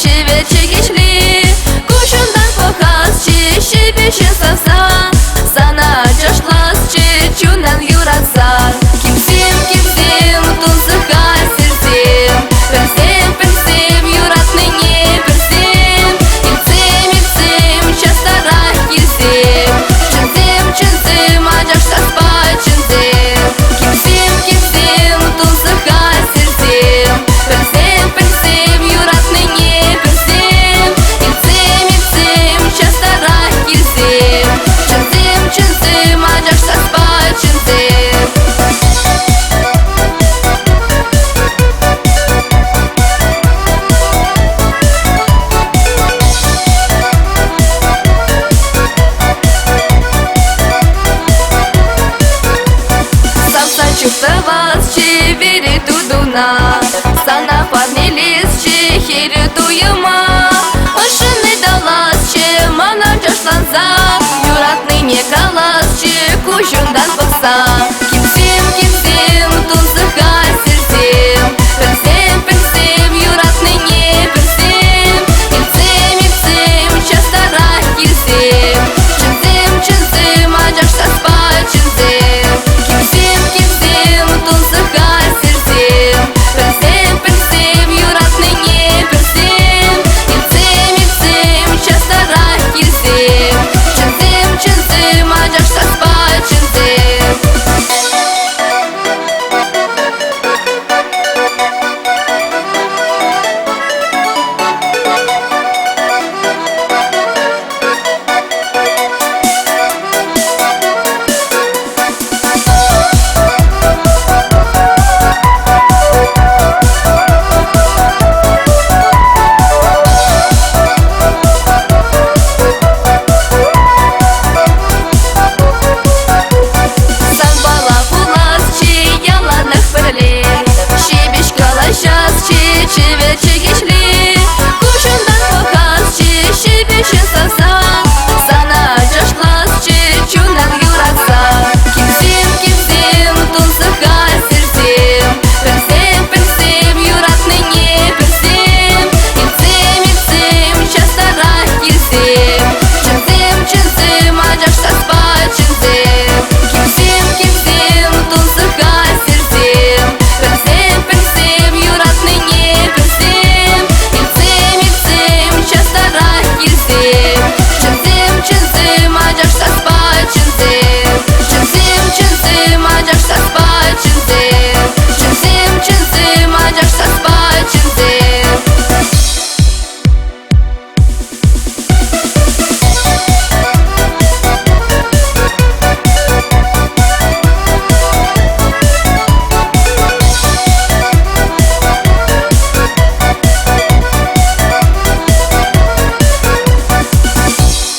Çevir çekişli Kuşundan pokazçı Şibişin sasa Sana coşlasçı Çunan yuratsa Kimsim kimsim Tuzıka sersim Персим персим Юратный не персим Ильцим ильцим Частарах килсим Чынзим чынзим Аджашта спать чынзим Kimsim kimsim Tuzыка sersim Персим персим Юратный не Чуптавас чевери тудуна Sana парнелис чехери туюма Ошыны далас че манам чашланса Юратный не калас че кушундан бокса